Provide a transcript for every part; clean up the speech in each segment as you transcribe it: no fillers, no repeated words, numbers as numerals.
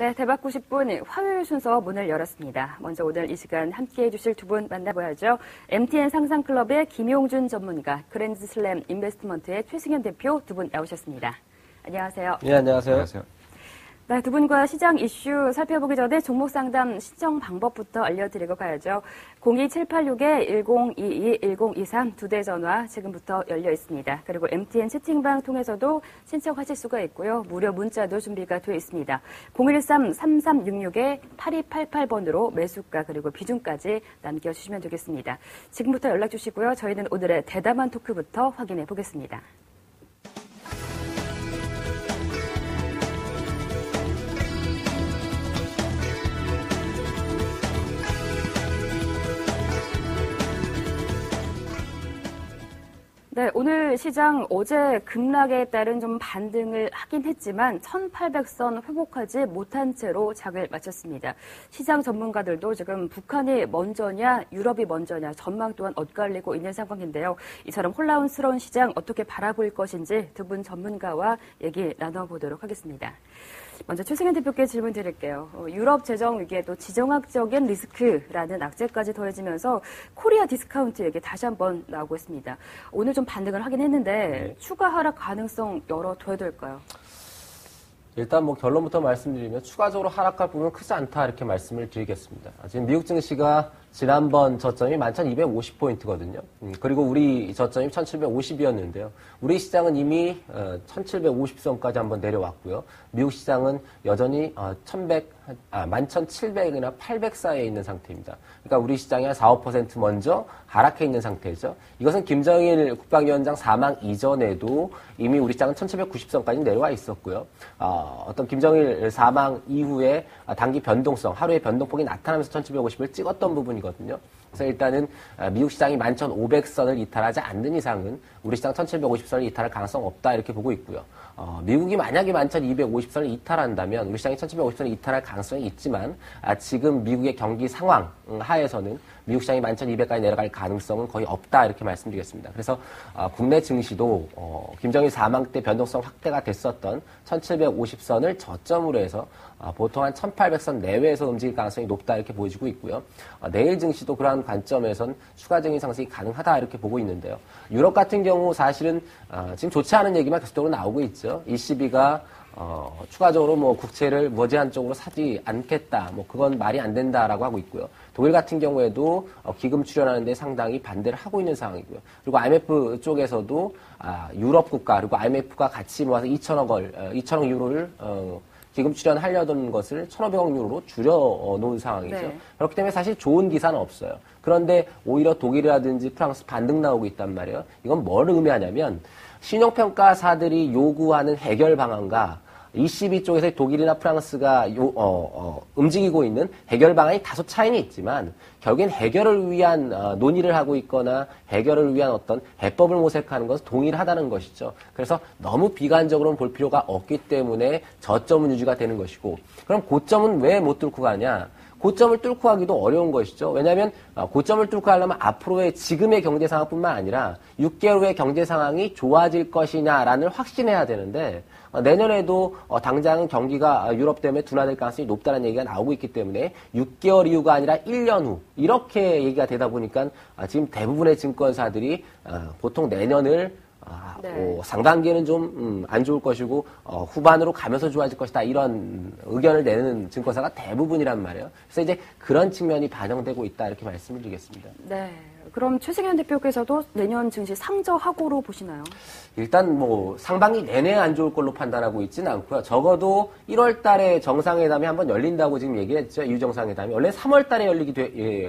네, 대박 90분 화요일 순서 문을 열었습니다. 먼저 오늘 이 시간 함께해 주실 두 분 만나봐야죠. MTN 상상클럽의 김용준 전문가, 그랜드슬램 인베스트먼트의 최승현 대표 두 분 나오셨습니다. 안녕하세요. 네, 안녕하세요. 안녕하세요. 네, 두 분과 시장 이슈 살펴보기 전에 종목 상담 신청 방법부터 알려드리고 가야죠. 02786-1022-1023 두 대 전화 지금부터 열려 있습니다. 그리고 MTN 채팅방 통해서도 신청하실 수가 있고요. 무료 문자도 준비가 되어 있습니다. 013-3366-8288번으로 매수가 그리고 비중까지 남겨주시면 되겠습니다. 지금부터 연락 주시고요. 저희는 오늘의 대담한 토크부터 확인해 보겠습니다. 네, 오늘 시장 어제 급락에 따른 좀 반등을 하긴 했지만 1800선 회복하지 못한 채로 장을 마쳤습니다. 시장 전문가들도 지금 북한이 먼저냐 유럽이 먼저냐 전망 또한 엇갈리고 있는 상황인데요. 이처럼 혼란스러운 시장 어떻게 바라볼 것인지 두 분 전문가와 얘기 나눠보도록 하겠습니다. 먼저 최승현 대표께 질문 드릴게요. 유럽 재정 위기에도 지정학적인 리스크라는 악재까지 더해지면서 코리아 디스카운트 얘기 다시 한번 나오고 있습니다. 오늘 좀 반등을 하긴 했는데 추가 하락 가능성 열어둬야 될까요? 일단 뭐 결론부터 말씀드리면 추가적으로 하락할 부분은 크지 않다 이렇게 말씀을 드리겠습니다. 지금 미국 증시가 지난번 저점이 11,250포인트거든요. 그리고 우리 저점이 1,750이었는데요. 우리 시장은 이미 1,750선까지 한번 내려왔고요. 미국 시장은 여전히 11,700이나 800 사이에 있는 상태입니다. 그러니까 우리 시장이 한 4, 5% 먼저 하락해 있는 상태죠. 이것은 김정일 국방위원장 사망 이전에도 이미 우리 시장은 1,790선까지 내려와 있었고요. 어떤 김정일 사망 이후에 단기 변동성, 하루의 변동폭이 나타나면서 1,750을 찍었던 부분이거든요. 그래서 일단은 미국 시장이 11,500선을 이탈하지 않는 이상은 우리 시장 1,750선을 이탈할 가능성 없다 이렇게 보고 있고요. 미국이 만약에 11,250선을 이탈한다면 우리 시장이 1,750선을 이탈할 가능성이 있지만 지금 미국의 경기 상황 하에서는 미국 시장이 11,200까지 내려갈 가능성은 거의 없다 이렇게 말씀드리겠습니다. 그래서 국내 증시도 김정일 사망 때 변동성 확대가 됐었던 1,750선을 저점으로 해서 보통 한 1,800선 내외에서 움직일 가능성이 높다 이렇게 보여지고 있고요. 내일 증시도 그러한 관점에선 추가적인 상승이 가능하다 이렇게 보고 있는데요. 유럽 같은 경우 사실은 지금 좋지 않은 얘기만 계속적으로 나오고 있죠. ECB가 추가적으로 뭐 국채를 머지않은 쪽으로 사지 않겠다. 뭐 그건 말이 안 된다라고 하고 있고요. 독일 같은 경우에도 기금 출연하는 데 상당히 반대를 하고 있는 상황이고요. 그리고 IMF 쪽에서도 유럽 국가 그리고 IMF가 같이 모아서 2천억 유로를 기금 출연하려던 것을 1,500억 유로로 줄여놓은 상황이죠. 네. 그렇기 때문에 사실 좋은 기사는 없어요. 그런데 오히려 독일이라든지 프랑스 반등 나오고 있단 말이에요. 이건 뭘 의미하냐면 신용평가사들이 요구하는 해결 방안과 ECB 쪽에서 독일이나 프랑스가 움직이고 있는 해결 방안이 다소 차이는 있지만 결국엔 해결을 위한 논의를 하고 있거나 해결을 위한 어떤 해법을 모색하는 것은 동일하다는 것이죠. 그래서 너무 비관적으로는 볼 필요가 없기 때문에 저점은 유지가 되는 것이고 그럼 고점은 왜 못 뚫고 가냐? 고점을 뚫고 가기도 어려운 것이죠. 왜냐하면 고점을 뚫고 하려면 앞으로의 지금의 경제 상황뿐만 아니라 6개월 후의 경제 상황이 좋아질 것이냐라는 확신해야 되는데 내년에도 당장은 경기가 유럽 때문에 둔화될 가능성이 높다는 얘기가 나오고 있기 때문에 6개월 이후가 아니라 1년 후 이렇게 얘기가 되다 보니까 지금 대부분의 증권사들이 보통 내년을 상반기에는 좀 안 좋을 것이고 후반으로 가면서 좋아질 것이다 이런 의견을 내는 증권사가 대부분이란 말이에요. 그래서 이제 그런 측면이 반영되고 있다 이렇게 말씀을 드리겠습니다. 네. 그럼 최승현 대표께서도 내년 증시 상저하고로 보시나요? 일단 뭐 상반기 내내 안 좋을 걸로 판단하고 있지는 않고요. 적어도 1월 달에 정상회담이 한번 열린다고 지금 얘기를 했죠. EU 정상회담이. 원래 3월 달에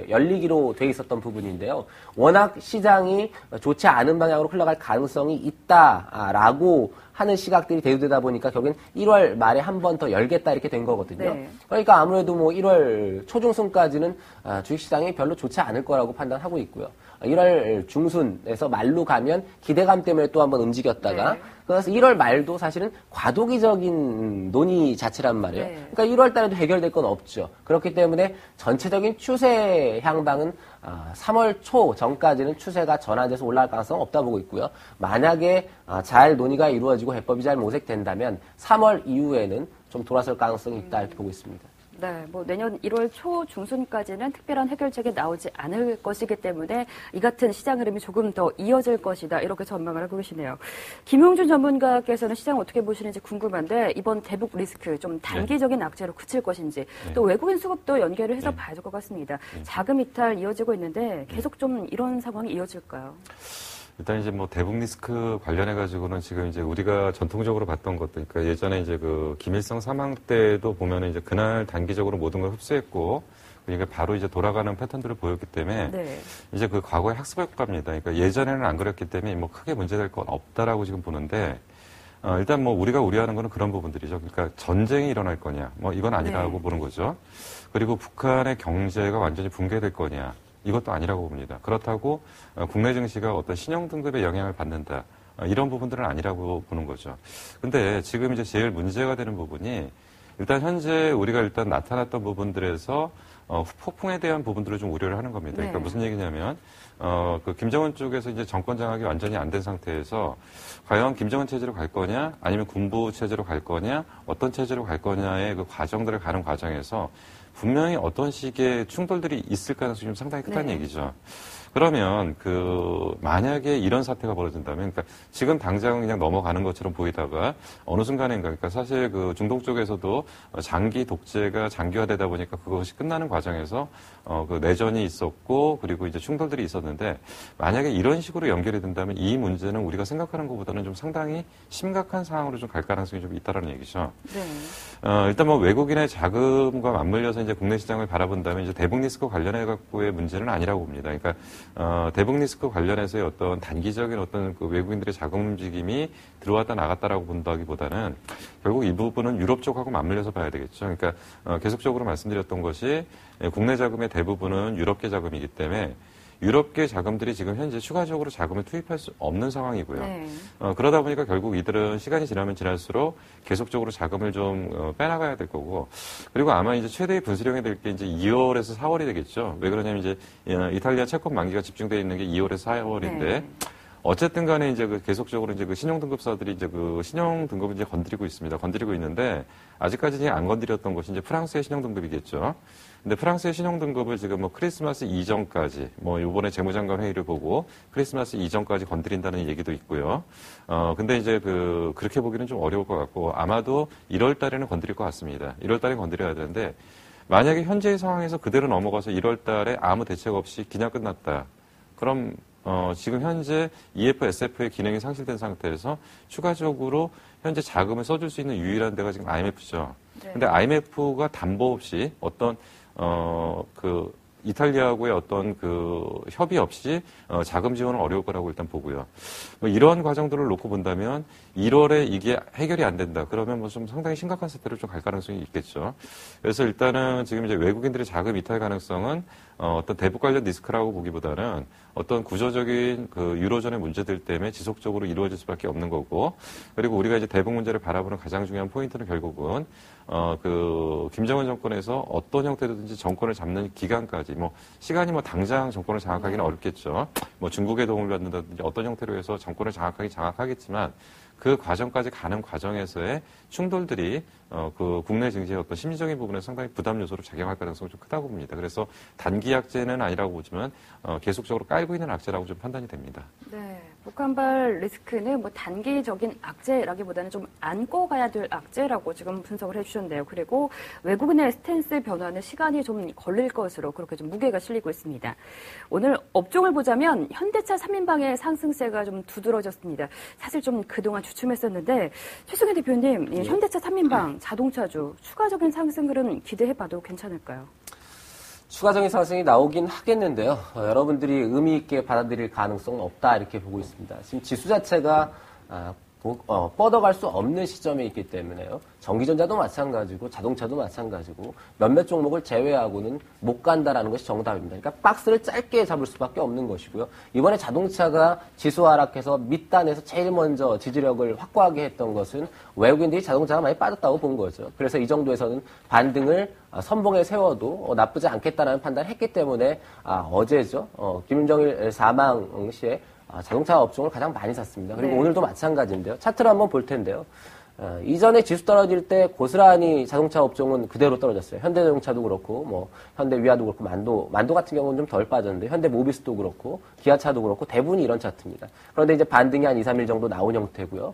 열리기로 돼 있었던 부분인데요. 워낙 시장이 좋지 않은 방향으로 흘러갈 가능성이 있다라고 하는 시각들이 대두되다 보니까 결국엔 1월 말에 한 번 더 열겠다 이렇게 된 거거든요. 네. 그러니까 아무래도 뭐 1월 초중순까지는 주식시장이 별로 좋지 않을 거라고 판단하고 있고요. 1월 중순에서 말로 가면 기대감 때문에 또 한번 움직였다가 그래서 1월 말도 사실은 과도기적인 논의 자체란 말이에요. 그러니까 1월 달에도 해결될 건 없죠. 그렇기 때문에 전체적인 추세 향방은 3월 초 전까지는 추세가 전환돼서 올라갈 가능성은 없다 보고 있고요. 만약에 잘 논의가 이루어지고 해법이 잘 모색된다면 3월 이후에는 좀 돌아설 가능성이 있다 이렇게 보고 있습니다. 네, 뭐 내년 1월 초 중순까지는 특별한 해결책이 나오지 않을 것이기 때문에 이 같은 시장 흐름이 조금 더 이어질 것이다 이렇게 전망을 하고 계시네요. 김용준 전문가께서는 시장 어떻게 보시는지 궁금한데 이번 대북 리스크 좀 단기적인 악재로 그칠 것인지 또 외국인 수급도 연계를 해서 봐야 될 것 같습니다. 자금 이탈 이어지고 있는데 계속 좀 이런 상황이 이어질까요? 일단 이제 뭐 대북 리스크 관련해 가지고는 지금 이제 우리가 전통적으로 봤던 것들, 그러니까 예전에 이제 그 김일성 사망 때도 보면은 이제 그날 단기적으로 모든 걸 흡수했고, 그러니까 바로 이제 돌아가는 패턴들을 보였기 때문에 이제 그 과거의 학습 효과입니다. 그러니까 예전에는 안 그랬기 때문에 뭐 크게 문제될 건 없다라고 지금 보는데, 일단 뭐 우리가 우려하는 거는 그런 부분들이죠. 그러니까 전쟁이 일어날 거냐, 뭐 이건 아니라고 보는 거죠. 그리고 북한의 경제가 완전히 붕괴될 거냐. 이것도 아니라고 봅니다. 그렇다고 국내 증시가 어떤 신용 등급에 영향을 받는다. 이런 부분들은 아니라고 보는 거죠. 근데 지금 이제 제일 문제가 되는 부분이 일단 현재 우리가 일단 나타났던 부분들에서 폭풍에 대한 부분들을 좀 우려를 하는 겁니다. 그러니까 무슨 얘기냐면 그 김정은 쪽에서 이제 정권 장악이 완전히 안 된 상태에서 과연 김정은 체제로 갈 거냐 아니면 군부 체제로 갈 거냐 어떤 체제로 갈 거냐의 그 과정들을 가는 과정에서 분명히 어떤 식의 충돌들이 있을 가능성이 좀 상당히 크다는 얘기죠. 그러면 만약에 이런 사태가 벌어진다면, 그러니까 지금 당장 그냥 넘어가는 것처럼 보이다가 어느 순간인가, 그러니까 사실 그 중동 쪽에서도 장기 독재가 장기화되다 보니까 그것이 끝나는 과정에서 그 내전이 있었고, 그리고 이제 충돌들이 있었는데, 만약에 이런 식으로 연결이 된다면 이 문제는 우리가 생각하는 것보다는 좀 상당히 심각한 상황으로 좀 갈 가능성이 좀 있다라는 얘기죠. 일단 뭐 외국인의 자금과 맞물려서 이제 국내 시장을 바라본다면 이제 대북 리스크 관련해 갖고의 문제는 아니라고 봅니다. 그러니까 대북 리스크 관련해서의 어떤 단기적인 어떤 그 외국인들의 자금 움직임이 들어왔다 나갔다라고 본다기보다는 결국 이 부분은 유럽 쪽하고 맞물려서 봐야 되겠죠. 그러니까 계속적으로 말씀드렸던 것이 국내 자금의 대부분은 유럽계 자금이기 때문에 유럽계 자금들이 지금 현재 추가적으로 자금을 투입할 수 없는 상황이고요. 그러다 보니까 결국 이들은 시간이 지나면 지날수록 계속적으로 자금을 좀 빼나가야 될 거고, 그리고 아마 이제 최대의 분수령이 될 게 이제 2월에서 4월이 되겠죠. 왜 그러냐면 이제 이탈리아 채권 만기가 집중되어 있는 게 2월에서 4월인데, 어쨌든 간에 이제 계속적으로 이제 신용등급사들이 이제 신용등급을 이제 건드리고 있습니다. 건드리고 있는데, 아직까지 안 건드렸던 것이 이제 프랑스의 신용등급이겠죠. 근데 프랑스의 신용등급을 지금 뭐 크리스마스 이전까지, 뭐 요번에 재무장관 회의를 보고 크리스마스 이전까지 건드린다는 얘기도 있고요. 근데 이제 그렇게 보기는 좀 어려울 것 같고, 아마도 1월 달에는 건드릴 것 같습니다. 1월 달에 건드려야 되는데, 만약에 현재의 상황에서 그대로 넘어가서 1월 달에 아무 대책 없이 그냥 끝났다. 그럼 지금 현재 EF, SF의 기능이 상실된 상태에서 추가적으로 현재 자금을 써줄 수 있는 유일한 데가 지금 IMF죠. 근데 IMF가 담보 없이 어떤 이탈리아하고의 어떤 협의 없이 자금 지원은 어려울 거라고 일단 보고요. 뭐 이런 과정들을 놓고 본다면 1월에 이게 해결이 안 된다. 그러면 뭐 좀 상당히 심각한 사태로 좀 갈 가능성이 있겠죠. 그래서 일단은 지금 이제 외국인들의 자금 이탈 가능성은 어떤 대북 관련 리스크라고 보기보다는 어떤 구조적인 유로존의 문제들 때문에 지속적으로 이루어질 수밖에 없는 거고, 그리고 우리가 이제 대북 문제를 바라보는 가장 중요한 포인트는 결국은 김정은 정권에서 어떤 형태로든지 정권을 잡는 기간까지, 뭐 시간이 뭐 당장 정권을 장악하기는 어렵겠죠. 뭐 중국의 도움을 받는다든지 어떤 형태로 해서 정권을 장악하겠지만 그 과정까지 가는 과정에서의 충돌들이 국내 증시의 어떤 심리적인 부분에 상당히 부담 요소로 작용할 가능성이 좀 크다고 봅니다. 그래서 단기 악재는 아니라고 보지만 계속적으로 깔고 있는 악재라고 좀 판단이 됩니다. 네, 북한발 리스크는 뭐 단기적인 악재라기보다는 좀 안고 가야 될 악재라고 지금 분석을 해주셨는데요. 그리고 외국인의 스탠스 변화는 시간이 좀 걸릴 것으로 그렇게 좀 무게가 실리고 있습니다. 오늘 업종을 보자면 현대차 3인방의 상승세가 좀 두드러졌습니다. 사실 좀 그동안 주춤했었는데 최승현 대표님, 현대차 3인방 자동차주 추가적인 상승 흐름 기대해봐도 괜찮을까요? 추가적인 상승이 나오긴 하겠는데요. 여러분들이 의미 있게 받아들일 가능성은 없다 이렇게 보고 있습니다. 지금 지수 자체가 뻗어갈 수 없는 시점에 있기 때문에요. 전기전자도 마찬가지고 자동차도 마찬가지고 몇몇 종목을 제외하고는 못 간다라는 것이 정답입니다. 그러니까 박스를 짧게 잡을 수밖에 없는 것이고요. 이번에 자동차가 지수 하락해서 밑단에서 제일 먼저 지지력을 확고하게 했던 것은 외국인들이 자동차가 많이 빠졌다고 본 거죠. 그래서 이 정도에서는 반등을 선봉에 세워도 나쁘지 않겠다라는 판단을 했기 때문에 어제죠. 김정일 사망 시에 자동차 업종을 가장 많이 샀습니다. 그리고 오늘도 마찬가지인데요. 차트를 한번 볼 텐데요. 이전에 지수 떨어질 때 고스란히 자동차 업종은 그대로 떨어졌어요. 현대자동차도 그렇고, 뭐, 현대위아도 그렇고, 만도 같은 경우는 좀 덜 빠졌는데, 현대모비스도 그렇고, 기아차도 그렇고, 대부분이 이런 차트입니다. 그런데 이제 반등이 한 2, 3일 정도 나온 형태고요.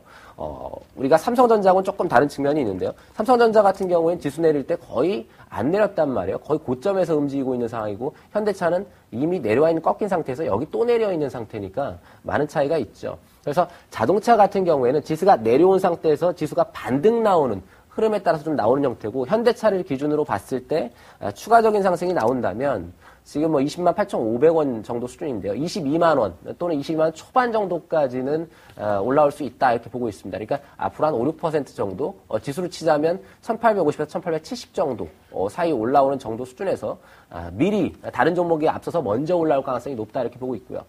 우리가 삼성전자하고는 조금 다른 측면이 있는데요. 삼성전자 같은 경우에는 지수 내릴 때 거의 안 내렸단 말이에요. 거의 고점에서 움직이고 있는 상황이고, 현대차는 이미 내려와 있는 꺾인 상태에서 여기 또 내려 있는 상태니까 많은 차이가 있죠. 그래서 자동차 같은 경우에는 지수가 내려온 상태에서 지수가 반등 나오는 흐름에 따라서 좀 나오는 형태고, 현대차를 기준으로 봤을 때 추가적인 상승이 나온다면 지금 뭐 20만 8,500원 정도 수준인데요. 22만 원 또는 22만 원 초반 정도까지는 올라올 수 있다 이렇게 보고 있습니다. 그러니까 앞으로 한 5, 6% 정도 지수로 치자면 1850에서 1870 정도 사이 올라오는 정도 수준에서 미리 다른 종목이 앞서서 먼저 올라올 가능성이 높다 이렇게 보고 있고요.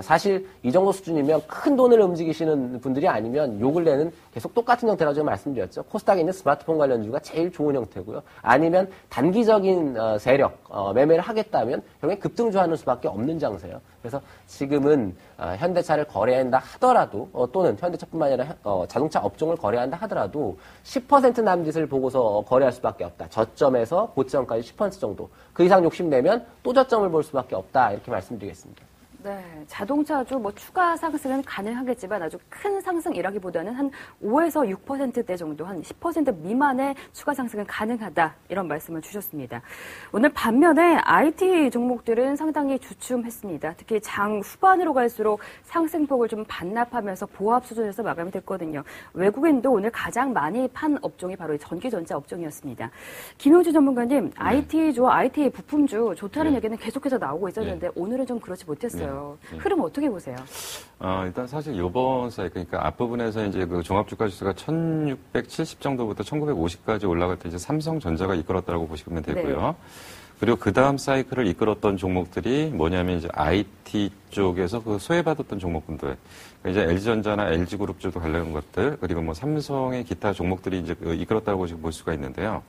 사실 이 정도 수준이면 큰 돈을 움직이시는 분들이 아니면 요 근래는 계속 똑같은 형태라고 제가 말씀드렸죠. 코스닥에 있는 스마트폰 관련주가 제일 좋은 형태고요. 아니면 단기적인 세력, 매매를 하겠다면 결국엔 급등주하는 수밖에 없는 장세예요. 그래서 지금은 현대차를 거래한다 하더라도 또는 현대차뿐만 아니라 자동차 업종을 거래한다 하더라도 10% 남짓을 보고서 거래할 수밖에 없다. 저점에서 고점까지 10% 정도. 그 이상 욕심내면 또 저점을 볼 수밖에 없다. 이렇게 말씀드리겠습니다. 네, 자동차주 뭐 추가 상승은 가능하겠지만 아주 큰 상승이라기보다는 한 5에서 6%대 정도, 한 10% 미만의 추가 상승은 가능하다 이런 말씀을 주셨습니다. 오늘 반면에 IT 종목들은 상당히 주춤했습니다. 특히 장 후반으로 갈수록 상승폭을 좀 반납하면서 보합 수준에서 마감이 됐거든요. 외국인도 오늘 가장 많이 판 업종이 바로 전기전자 업종이었습니다. 김용주 전문가님, IT주와 IT 부품주 좋다는 얘기는 계속해서 나오고 있었는데 오늘은 좀 그렇지 못했어요. 흐름 어떻게 보세요? 일단 사실 이번 사이클, 그러니까 앞부분에서 이제 그 종합주가 지수가 1670 정도부터 1950까지 올라갈 때 이제 삼성전자가 이끌었다고 보시면 되고요. 네. 그리고 그 다음 사이클을 이끌었던 종목들이 뭐냐면 이제 IT 쪽에서 그 소외받았던 종목군들. 그러니까 이제 LG전자나 LG그룹주도 관련한 것들, 그리고 뭐 삼성의 기타 종목들이 이제 이끌었다고 지금 볼 수가 있는데요.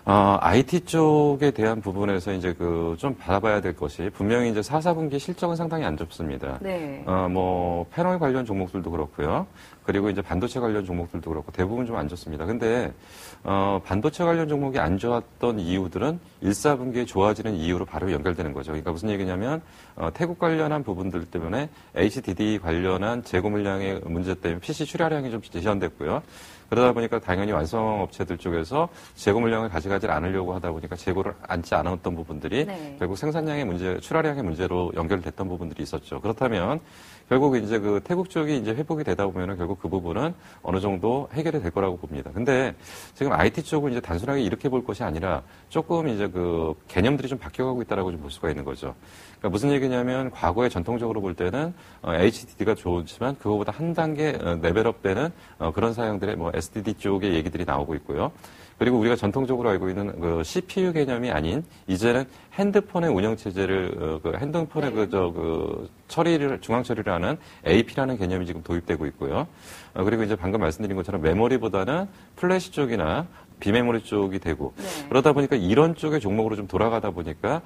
IT 쪽에 대한 부분에서 이제 좀 받아봐야 될 것이 분명히 이제 4, 4분기 실적은 상당히 안 좋습니다. 네. 뭐 패널 관련 종목들도 그렇고요. 그리고 이제 반도체 관련 종목들도 그렇고 대부분 좀 안 좋습니다. 근데 반도체 관련 종목이 안 좋았던 이유들은 1, 4분기에 좋아지는 이유로 바로 연결되는 거죠. 그러니까 무슨 얘기냐면 태국 관련한 부분들 때문에 HDD 관련한 재고 물량의 문제 때문에 PC 출하량이 좀 제한됐고요. 그러다 보니까 당연히 완성업체들 쪽에서 재고 물량을 가져가지 않으려고 하다 보니까 재고를 앉지 않았던 부분들이 네. 결국 생산량의 문제, 출하량의 문제로 연결됐던 부분들이 있었죠. 그렇다면 결국 이제 그 태국 쪽이 이제 회복이 되다 보면은 결국 그 부분은 어느 정도 해결이 될 거라고 봅니다. 근데 지금 IT 쪽은 이제 단순하게 이렇게 볼 것이 아니라 조금 이제 그 개념들이 좀 바뀌어가고 있다라고 좀 볼 수가 있는 거죠. 그러니까 무슨 얘기냐면 과거에 전통적으로 볼 때는 HDD가 좋지만 그거보다 한 단계 레벨업되는 그런 사양들의 뭐 SDD 쪽의 얘기들이 나오고 있고요. 그리고 우리가 전통적으로 알고 있는 그 CPU 개념이 아닌 이제는 핸드폰의 운영 체제를 핸드폰의 처리를 중앙 처리를 하는 AP라는 개념이 지금 도입되고 있고요. 그리고 이제 방금 말씀드린 것처럼 메모리보다는 플래시 쪽이나 비메모리 쪽이 되고 네. 그러다 보니까 이런 쪽의 종목으로 좀 돌아가다 보니까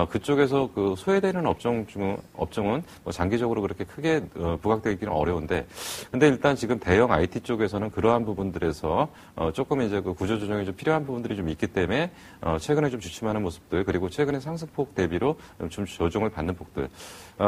그쪽에서 그 소외되는 업종은 뭐 장기적으로 그렇게 크게 부각되기는 어려운데 근데 일단 지금 대형 IT 쪽에서는 그러한 부분들에서 조금 이제 그 구조 조정이 좀 필요한 부분들이 좀 있기 때문에 최근에 좀 주춤하는 모습들 그리고 최근에 상승폭 대비로 좀 조정을 받는 폭들.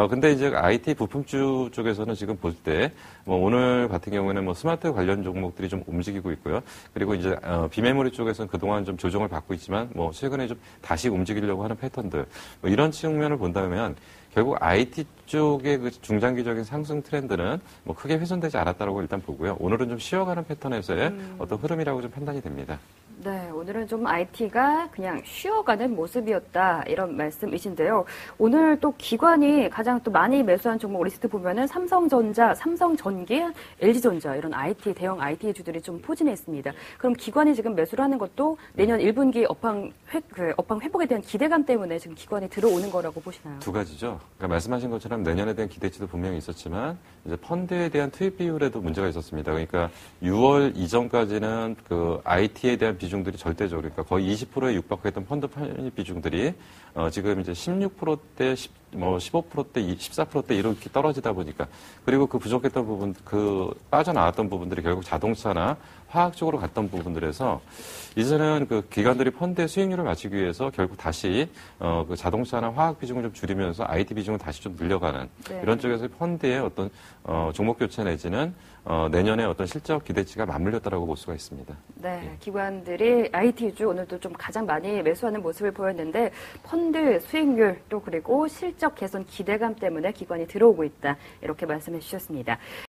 근데 이제 IT 부품주 쪽에서는 지금 볼 때 뭐 오늘 같은 경우에는 뭐 스마트 관련 종목들이 좀 움직이고 있고요. 그리고 이제 비메모리 쪽에서는 그동안 좀 조정을 받고 있지만 뭐 최근에 좀 다시 움직이려고 하는 패턴들 뭐 이런 측면을 본다면 결국 IT 쪽의 그 중장기적인 상승 트렌드는 뭐 크게 훼손되지 않았다라고 일단 보고요. 오늘은 좀 쉬어가는 패턴에서의 어떤 흐름이라고 좀 판단이 됩니다. 네, 오늘은 좀 IT가 그냥 쉬어가는 모습이었다 이런 말씀이신데요. 오늘 또 기관이 가장 또 많이 매수한 종목 리스트 보면은 삼성전자, 삼성전기, LG전자 이런 IT 대형 IT 주들이 좀 포진해 있습니다. 그럼 기관이 지금 매수를 하는 것도 내년 1분기 업황 회복에 대한 기대감 때문에 지금 기관이 들어오는 거라고 보시나요? 두 가지죠. 그러니까 말씀하신 것처럼 내년에 대한 기대치도 분명히 있었지만 이제 펀드에 대한 투입 비율에도 문제가 있었습니다. 그러니까 6월 이전까지는 그 IT에 대한 비중들이 절대적으로 그러니까 거의 20%에 육박했던 펀드 편입 비중들이 지금 이제 16%대 뭐 15%대, 14%대 이렇게 떨어지다 보니까 그리고 그 부족했던 부분, 그 빠져나왔던 부분들이 결국 자동차나 화학 쪽으로 갔던 부분들에서 이제는 그 기관들이 펀드의 수익률을 맞추기 위해서 결국 다시 그 자동차나 화학 비중을 좀 줄이면서 IT 비중을 다시 좀 늘려가는 네. 이런 쪽에서 펀드의 어떤 종목 교체 내지는 내년에 어떤 실적 기대치가 맞물렸다라고 볼 수가 있습니다. 네, 기관들이 IT주 오늘도 좀 가장 많이 매수하는 모습을 보였는데 펀드 수익률 또 그리고 실적 개선 기대감 때문에 기관이 들어오고 있다 이렇게 말씀해 주셨습니다.